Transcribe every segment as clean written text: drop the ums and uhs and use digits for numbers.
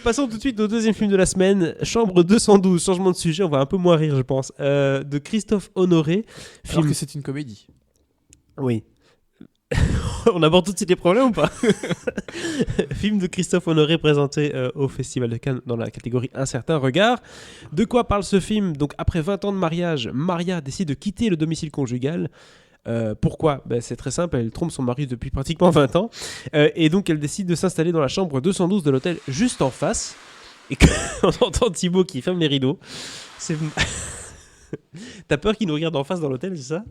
Passons tout de suite au deuxième film de la semaine, Chambre 212, changement de sujet, on va un peu moins rire je pense, de Christophe Honoré. Alors que c'est une comédie. Oui. On aborde tout de suite les problèmes ou pas? Film de Christophe Honoré présenté au Festival de Cannes dans la catégorie Un certain regard. De quoi parle ce film? Donc après 20 ans de mariage, Maria décide de quitter le domicile conjugal. Pourquoi? C'est très simple, elle trompe son mari depuis pratiquement 20 ans et donc elle décide de s'installer dans la chambre 212 de l'hôtel juste en face. Et on entend Thibaut qui ferme les rideaux. T'as peur qu'il nous regarde en face dans l'hôtel, c'est ça?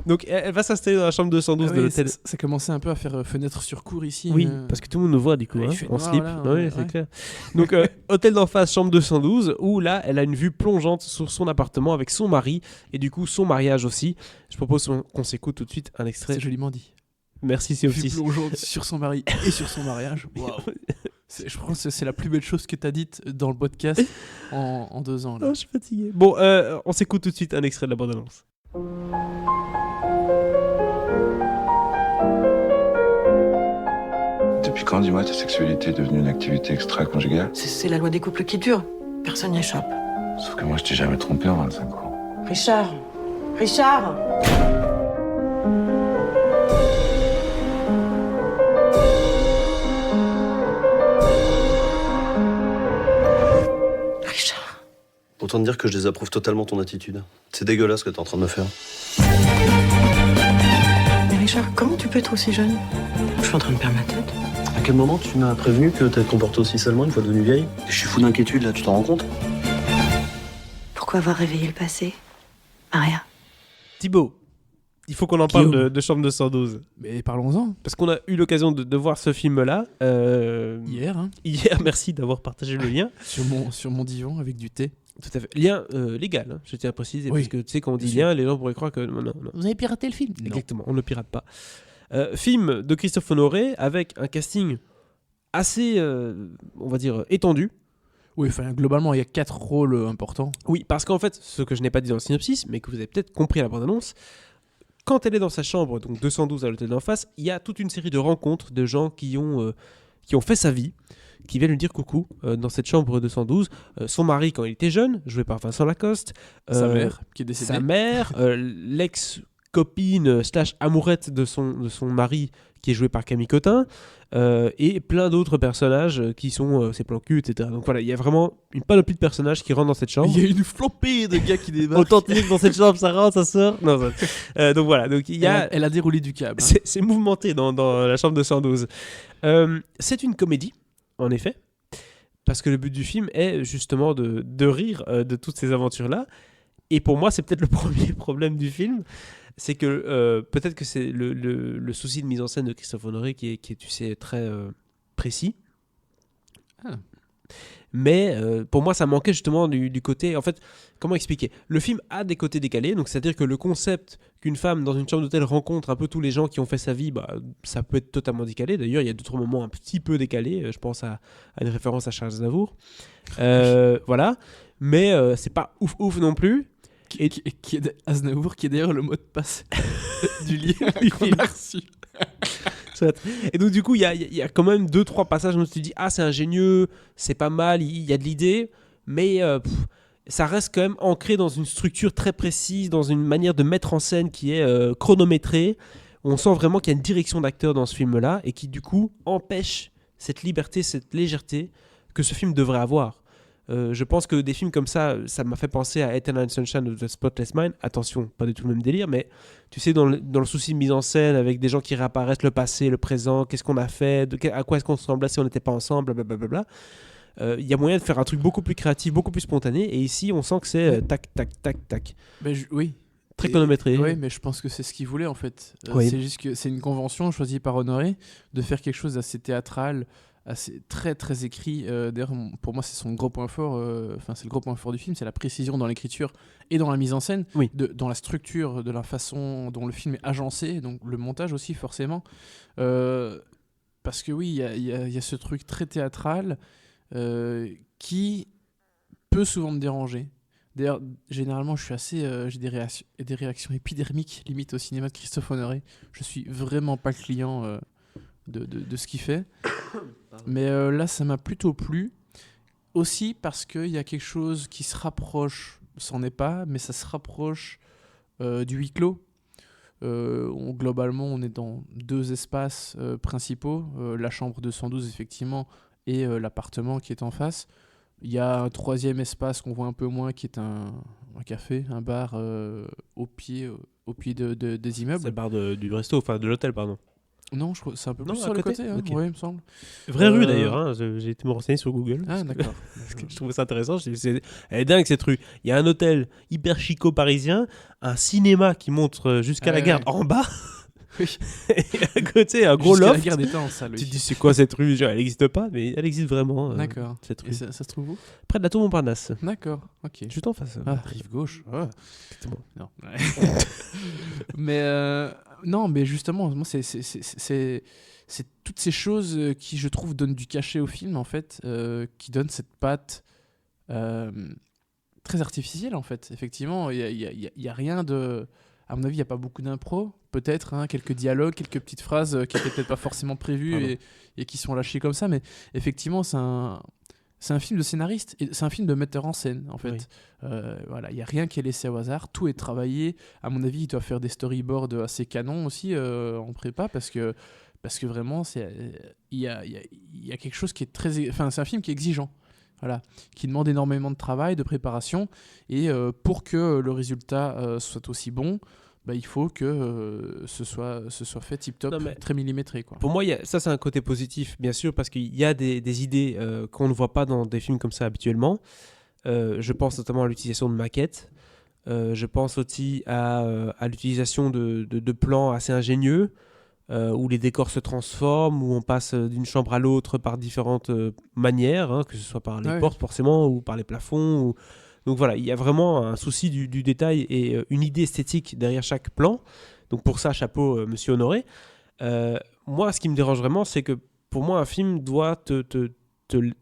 Donc elle va s'installer dans la chambre 212 de l'hôtel. Ça commençait un peu à faire fenêtre sur cour ici. Oui, parce que tout le monde nous voit du coup, il hein, fait en noir, slip. là, Ouais, c'est clair. Donc hôtel d'en face, chambre 212, où là elle a une vue plongeante sur son appartement avec son mari et du coup son mariage aussi. Je propose qu'on s'écoute tout de suite un extrait. C'est joliment dit. Merci Vue Siopsis. plongeante sur son mari et sur son mariage. Waouh. Je pense que c'est la plus belle chose que t'as dite dans le podcast en 2 ans. Là. Oh, je suis fatigué. Bon, on s'écoute tout de suite un extrait de la bande-annonce. Depuis quand, dis-moi, ta sexualité est devenue une activité extra-conjugale? C'est la loi des couples qui dure. Personne n'y échappe. Sauf que moi, je t'ai jamais trompé en 25 ans. Richard Richard Richard. Autant te dire que je désapprouve totalement ton attitude. C'est dégueulasse ce que t'es en train de me faire. Mais Richard, comment tu peux être aussi jeune? Je suis en train de perdre ma tête. À quel moment tu m'as prévenu que t'allais te comporter aussi salement une fois devenue vieille? Je suis fou d'inquiétude là, tu t'en rends compte? Pourquoi avoir réveillé le passé, Maria? Thibaut, il faut qu'on en parle de Chambre 212. Mais parlons-en. Parce qu'on a eu l'occasion de voir ce film-là. Hier, hein. Hier, merci d'avoir partagé le lien. sur mon divan avec du thé. Tout à fait. Lien légal, hein, je tiens à préciser. Oui. Parce que tu sais, quand on dit Bien lien, les gens pourraient croire que. Non. Vous avez piraté le film? Exactement, on ne le pirate pas. Film de Christophe Honoré avec un casting assez, on va dire, étendu. Oui, enfin, globalement, il y a 4 rôles importants. Oui, parce qu'en fait, ce que je n'ai pas dit dans le synopsis, mais que vous avez peut-être compris à la bande-annonce, quand elle est dans sa chambre, donc 212 à l'hôtel d'en face, il y a toute une série de rencontres de gens qui ont fait sa vie, qui viennent lui dire coucou dans cette chambre 212. Son mari, quand il était jeune, joué par Vincent Lacoste. Sa mère, qui est décédée. Sa mère, l'ex-copine / amourette de son mari, qui est joué par Camille Cotin. Et plein d'autres personnages qui sont ses plans cul, etc. Donc voilà, il y a vraiment une panoplie de personnages qui rentrent dans cette chambre. Il y a une flopée de gars qui débarquent. Autant te dire que dans cette chambre, ça rentre, ça sort. Non, donc voilà, donc il y a... Elle a déroulé du câble. Hein. C'est mouvementé dans la chambre 212. C'est une comédie, en effet, parce que le but du film est justement de rire de toutes ces aventures-là. Et pour moi, c'est peut-être le premier problème du film. C'est que peut-être que c'est le souci de mise en scène de Christophe Honoré qui est tu sais, très précis. Ah. Mais pour moi, ça manquait justement du côté... En fait, comment expliquer? Le film a des côtés décalés, donc c'est-à-dire que le concept qu'une femme dans une chambre d'hôtel rencontre un peu tous les gens qui ont fait sa vie, ça peut être totalement décalé. D'ailleurs, il y a d'autres moments un petit peu décalés. Je pense à une référence à Charles Aznavour. Voilà. Mais c'est pas ouf non plus. Qui est Aznavour, qui est d'ailleurs le mot de passe du lien du qu'on film. a reçu. Et donc du coup, il y a quand même 2-3 passages où tu te dis c'est ingénieux, c'est pas mal, il y a de l'idée, mais ça reste quand même ancré dans une structure très précise, dans une manière de mettre en scène qui est chronométrée. On sent vraiment qu'il y a une direction d'acteur dans ce film-là et qui du coup empêche cette liberté, cette légèreté que ce film devrait avoir. Je pense que des films comme ça m'a fait penser à Eternal Sunshine of the Spotless Mind. Attention, pas du tout le même délire, mais tu sais, dans le souci de mise en scène, avec des gens qui réapparaissent, le passé, le présent, qu'est-ce qu'on a fait, à quoi est-ce qu'on ressemblait si on n'était pas ensemble, blablabla. Il y a moyen de faire un truc beaucoup plus créatif, beaucoup plus spontané, et ici, on sent que c'est tac, tac, tac, tac. Oui. Très chronométré. Oui, mais je pense que c'est ce qu'il voulait en fait. Oui. C'est juste que c'est une convention choisie par Honoré de faire quelque chose d'assez théâtral, assez très très écrit. D'ailleurs, pour moi, c'est son gros point fort. C'est le gros point fort du film, c'est la précision dans l'écriture et dans la mise en scène, oui. Dans la structure, de la façon dont le film est agencé, donc le montage aussi forcément. Parce que oui, il y a ce truc très théâtral qui peut souvent me déranger. D'ailleurs, généralement, je suis assez, j'ai des réactions épidermiques limite au cinéma de Christophe Honoré. Je suis vraiment pas client de ce qu'il fait. Mais là, ça m'a plutôt plu. aussi parce qu'il y a quelque chose qui se rapproche, c'en est pas, mais ça se rapproche du huis clos. Globalement, on est dans 2 espaces principaux, la chambre 212 effectivement, et l'appartement qui est en face. Il y a un 3e espace qu'on voit un peu moins, qui est un café, un bar au pied des C'est immeubles. le bar du resto, enfin de l'hôtel, pardon. Non, je crois c'est un peu Non, plus à sur le côté. côté, hein. Ok. Ouais, il me semble. Vraie rue d'ailleurs, hein. J'ai été me renseigner sur Google. Ah, d'accord. Parce que je trouvais ça intéressant. Elle est dingue cette rue. Il y a un hôtel hyper chico parisien, un cinéma qui montre jusqu'à la Ouais, gare ouais. en bas, Oui. et à côté un gros Jusqu'à la loft. guerre des temps, ça, lui. Tu te dis c'est quoi cette rue? Genre, elle n'existe pas, mais elle existe vraiment. D'accord. Cette rue. Et ça se trouve où? Près de la tour Montparnasse. D'accord, ok. Juste en face. Ah, rive gauche. Ah. Exactement. Non. Mais non, mais justement, moi, c'est toutes ces choses qui, je trouve, donnent du cachet au film, en fait, qui donnent cette patte très artificielle, en fait. Effectivement, il y a rien de... À mon avis, il n'y a pas beaucoup d'impro, peut-être, hein, quelques dialogues, quelques petites phrases qui n'étaient peut-être pas forcément prévues et qui sont lâchées comme ça, mais effectivement, c'est un film de scénariste, et c'est un film de metteur en scène, en fait. Oui. Voilà, il n'y a rien qui est laissé au hasard, tout est travaillé. À mon avis, il doit faire des storyboards assez canons aussi en prépa, parce que vraiment, il y a quelque chose qui est très... Enfin, c'est un film qui est exigeant. Voilà, qui demande énormément de travail, de préparation, et pour que le résultat soit aussi bon, bah, il faut que ce soit fait tip-top, Non, mais très millimétré, quoi. Pour moi, ça c'est un côté positif, bien sûr, parce qu'il y a des idées qu'on ne voit pas dans des films comme ça habituellement. Je pense notamment à l'utilisation de maquettes. Je pense aussi à l'utilisation de plans assez ingénieux, où les décors se transforment, où on passe d'une chambre à l'autre par différentes manières, hein, que ce soit par les Ouais. portes forcément, ou par les plafonds. Donc voilà, il y a vraiment un souci du détail et une idée esthétique derrière chaque plan. Donc pour ça, chapeau, monsieur Honoré. Moi, ce qui me dérange vraiment, c'est que pour moi, un film doit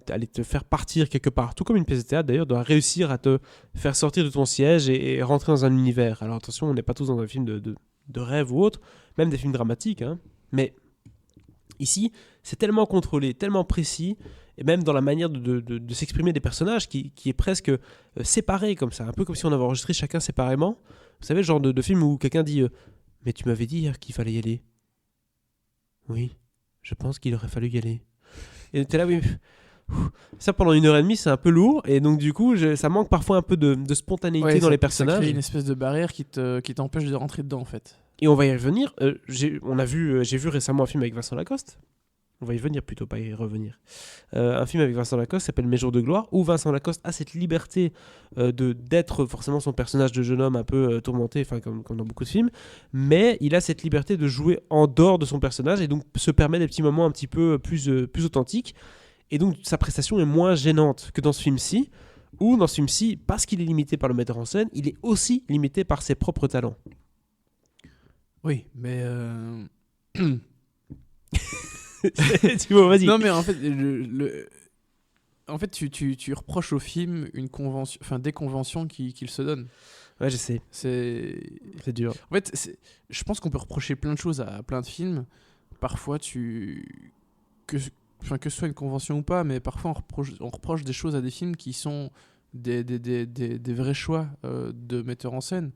aller te faire partir quelque part. Tout comme une pièce de théâtre, d'ailleurs, doit réussir à te faire sortir de ton siège et rentrer dans un univers. Alors attention, on n'est pas tous dans un film de rêve ou autre, même des films dramatiques. Hein. Mais ici, c'est tellement contrôlé, tellement précis, et même dans la manière de s'exprimer des personnages qui est presque séparé comme ça. Un peu comme si on avait enregistré chacun séparément. Vous savez, le genre de film où quelqu'un dit mais tu m'avais dit hier qu'il fallait y aller. Oui, je pense qu'il aurait fallu y aller. Et t'es là, oui. Ça, pendant 1h30, c'est un peu lourd. Et donc, du coup, ça manque parfois un peu de spontanéité dans les Ça personnages. crée une espèce de barrière qui t'empêche de rentrer dedans, en fait. Et on va y revenir. J'ai vu récemment un film avec Vincent Lacoste. On va y venir plutôt, pas y revenir. Un film avec Vincent Lacoste s'appelle Mes jours de gloire, où Vincent Lacoste a cette liberté d'être forcément son personnage de jeune homme un peu tourmenté, enfin comme dans beaucoup de films, mais il a cette liberté de jouer en dehors de son personnage et donc se permet des petits moments un petit peu plus authentiques. Et donc sa prestation est moins gênante que dans ce film-ci, où dans ce film-ci, parce qu'il est limité par le metteur en scène, il est aussi limité par ses propres talents. Oui, mais... Tu vois, vas-y. Non, mais en fait, en fait tu reproches au film une convention, enfin des conventions qu'il se donne. Ouais, je sais, C'est dur. En fait, je pense qu'on peut reprocher plein de choses à plein de films. Parfois, que ce soit une convention ou pas, mais parfois on reproche des choses à des films qui sont des vrais choix de metteur en scène.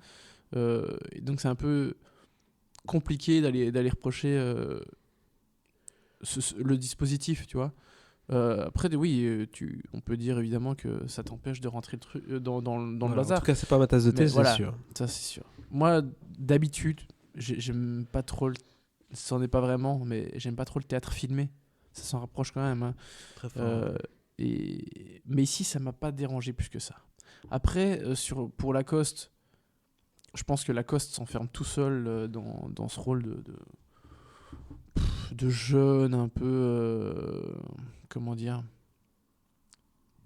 Et donc c'est un peu compliqué d'aller reprocher le dispositif, tu vois. Après, oui, on peut dire évidemment que ça t'empêche de rentrer dans le Voilà, bazar. en tout cas, c'est pas ma tasse de thé, Mais c'est voilà. sûr. Ça, c'est sûr. Moi, d'habitude, j'aime pas trop c'en est pas vraiment, mais j'aime pas trop le théâtre filmé. Ça s'en rapproche quand même. Hein. Très fort. Mais ici, ça m'a pas dérangé plus que ça. Après, pour Lacoste, je pense que Lacoste s'enferme tout seul dans ce rôle de jeune un peu... comment dire,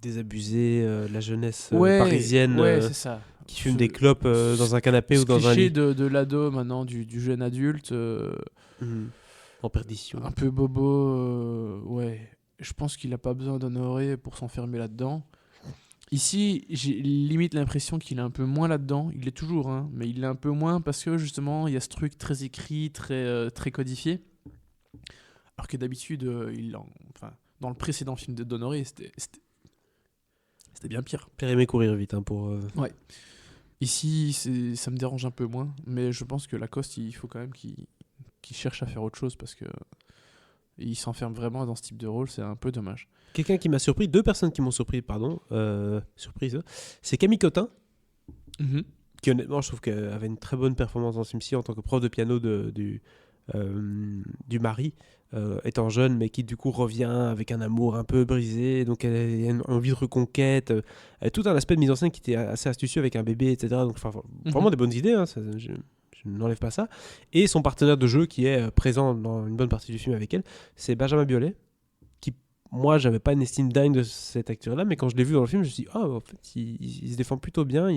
Désabusé, la jeunesse ouais, parisienne c'est ça. qui fume des clopes dans un canapé Ce ou dans un cliché lit. de l'ado maintenant, du jeune adulte, En perdition. un peu bobo, ouais. Je pense qu'il n'a pas besoin d'Honoré pour s'enfermer là-dedans. Ici, j'ai limite l'impression qu'il est un peu moins là-dedans. Il l'est toujours, hein, mais il l'est un peu moins parce que justement, il y a ce truc très écrit, très codifié. Alors que d'habitude, enfin, dans le précédent film d'Honoré, c'était C'était bien pire. Pierre aimait courir vite pour. Ici, ça me dérange un peu moins, mais je pense que Lacoste, il faut quand même qu'il cherche à faire autre chose parce que il s'enferme vraiment dans ce type de rôle, c'est un peu dommage. Quelqu'un qui m'a surpris, 2 personnes qui m'ont surpris, pardon, surprise, c'est Camille Cotin, qui honnêtement, je trouve qu'elle avait une très bonne performance dans ce film-ci en tant que prof de piano du mari, étant jeune, mais qui du coup revient avec un amour un peu brisé, donc elle a une envie de reconquête, tout un aspect de mise en scène qui était assez astucieux avec un bébé, etc. Donc vraiment des bonnes idées, hein, je n'enlève pas ça. Et son partenaire de jeu qui est présent dans une bonne partie du film avec elle, c'est Benjamin Biolay, qui, moi, j'avais pas une estime dingue de cet acteur-là, mais quand je l'ai vu dans le film, je me suis dit, en fait, il se défend plutôt bien,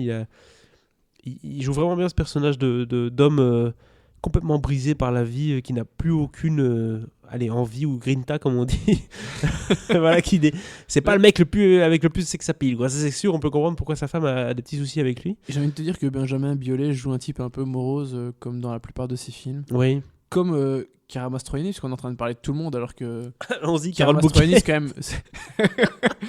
il joue vraiment bien ce personnage d'homme complètement brisé par la vie, qui n'a plus aucune envie ou grinta comme on dit. Voilà, c'est pas le mec avec le plus sex appeal, quoi. Ça, c'est sûr, on peut comprendre pourquoi sa femme a des petits soucis avec lui. J'ai envie de te dire que Benjamin Biolay joue un type un peu morose, comme dans la plupart de ses films. Oui. Comme Chiara Mastroianni, parce qu'on est en train de parler de tout le monde, alors que allons-y, Chiara Carole Mastroianni, Bouquet. c'est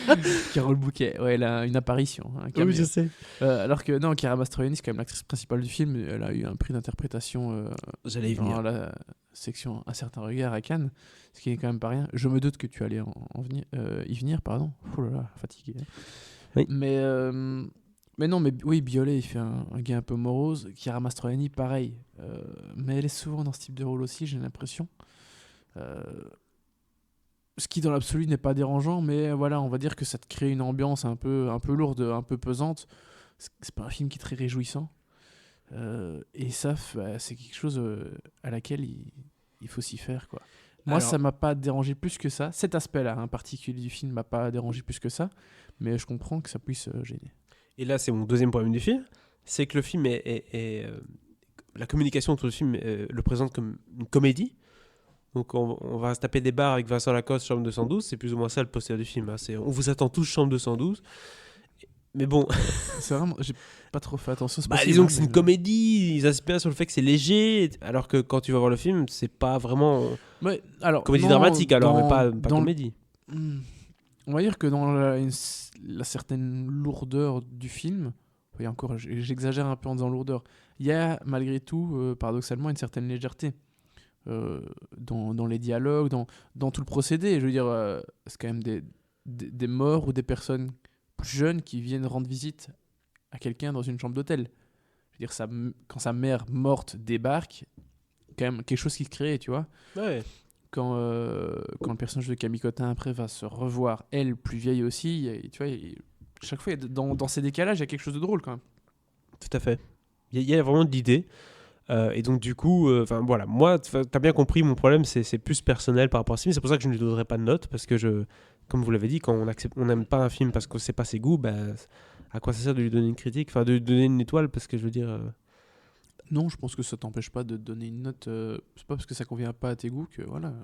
quand même Carole Bouquet, ouais, elle a une apparition, un Oui, cameo. je sais. Alors que non, Chiara Mastroianni, c'est quand même l'actrice principale du film. Elle a eu un prix d'interprétation J'allais y dans venir. la section Un certain regard à Cannes, ce qui n'est quand même pas rien. Je me doute que tu allais y venir, pardon. Oh là là, fatigué. Oui. Mais non, mais oui, Biolay, il fait un gars un peu morose. Chiara Mastroianni, pareil. Mais elle est souvent dans ce type de rôle aussi, j'ai l'impression. Ce qui, dans l'absolu, n'est pas dérangeant, mais voilà, on va dire que ça te crée une ambiance un peu lourde, un peu pesante. C'est pas un film qui est très réjouissant. Et ça, c'est quelque chose à laquelle il faut s'y faire, quoi. Moi, Alors- ça m'a pas dérangé plus que ça. Cet aspect-là, en particulier du film, m'a pas dérangé plus que ça. Mais je comprends que ça puisse gêner. Et là, c'est mon deuxième problème du film, c'est que le film la communication autour du film le présente comme une comédie. Donc on va se taper des barres avec Vincent Lacoste, Chambre 212, c'est plus ou moins ça le poster du film, hein. On vous attend tous Chambre 212. Mais bon, C'est vraiment, j'ai pas trop fait attention. disons que c'est une comédie, ils insistent bien sur le fait que c'est léger, alors que quand tu vas voir le film, c'est pas vraiment Ouais, alors, comédie non, mais pas dans- comédie. On va dire que dans la certaine lourdeur du film, et encore, j'exagère un peu en disant lourdeur, il y a malgré tout, paradoxalement, une certaine légèreté dans les dialogues, dans tout le procédé. Je veux dire, c'est quand même des morts ou des personnes plus jeunes qui viennent rendre visite à quelqu'un dans une chambre d'hôtel. Je veux dire, quand sa mère morte débarque, quand même quelque chose qui se crée, tu vois. Ouais. Quand le personnage de Camille Cotin après va se revoir, elle plus vieille aussi, tu vois, chaque fois dans ces décalages, il y a quelque chose de drôle quand même. Tout à fait. Il y a vraiment de l'idée. Et donc du coup, voilà, moi, t'as bien compris, mon problème, c'est plus personnel par rapport à ce film. C'est pour ça que je ne lui donnerai pas de note, parce que comme vous l'avez dit, quand on n'aime pas un film parce que c'est pas ses goûts, à quoi ça sert de lui donner une critique, enfin de lui donner une étoile, parce que je veux dire... Non, je pense que ça t'empêche pas de donner une note. C'est pas parce que ça convient pas à tes goûts que voilà.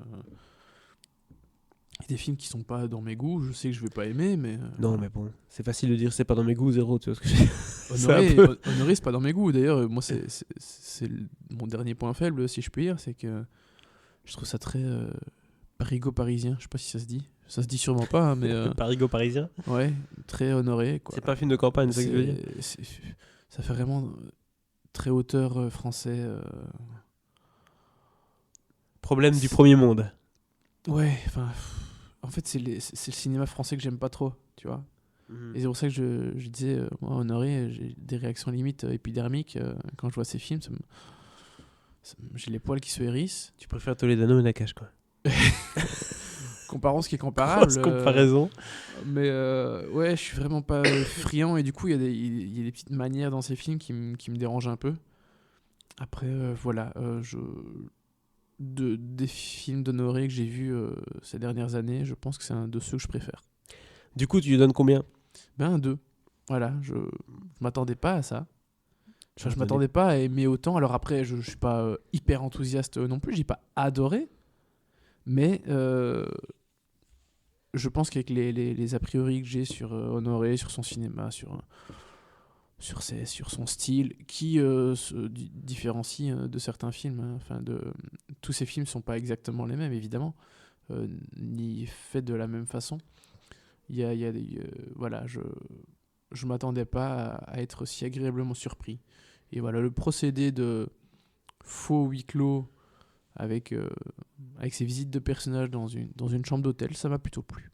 Il y a des films qui sont pas dans mes goûts, je sais que je vais pas aimer, mais. Non, mais bon, c'est facile de dire c'est pas dans mes goûts, 0, tu vois ce que je veux dire. Honoré, c'est pas dans mes goûts. D'ailleurs, moi, c'est mon dernier point faible, si je puis dire, c'est que je trouve ça très parigo-parisien. Je sais pas si ça se dit. Ça se dit sûrement pas, hein, mais. Parigo parisien. Ouais, très honoré, quoi. C'est pas un film de campagne, c'est ça que je veux dire. Ça fait vraiment très auteur français. Problème du premier monde. Ouais, enfin. En fait, c'est le cinéma français que j'aime pas trop, tu vois. Et c'est pour ça que je disais, moi, Honoré, j'ai des réactions limite épidermiques quand je vois ces films. J'ai les poils qui se hérissent. Tu préfères Toledano et Nakash, quoi. Comparons ce qui est comparable. Grosse comparaison. Mais ouais, je suis vraiment pas friand. Et du coup, il y a des petites manières dans ces films qui me dérangent un peu. Après, voilà. Des films d'Honoré que j'ai vus ces dernières années, je pense que c'est un de ceux que je préfère. Du coup, tu lui donnes combien? Un 2. Voilà, je m'attendais pas à ça. Enfin, je m'attendais pas à aimer autant. Alors après, je suis pas hyper enthousiaste non plus. J'ai pas adoré. Mais je pense qu'avec les a priori que j'ai sur Honoré, sur son cinéma, sur son style, qui se différencie de certains films. Hein. Enfin, tous ces films ne sont pas exactement les mêmes, évidemment, ni faits de la même façon. Voilà, je m'attendais pas à être si agréablement surpris. Et voilà, le procédé de faux huis clos avec ces visites de personnages dans une chambre d'hôtel, ça m'a plutôt plu.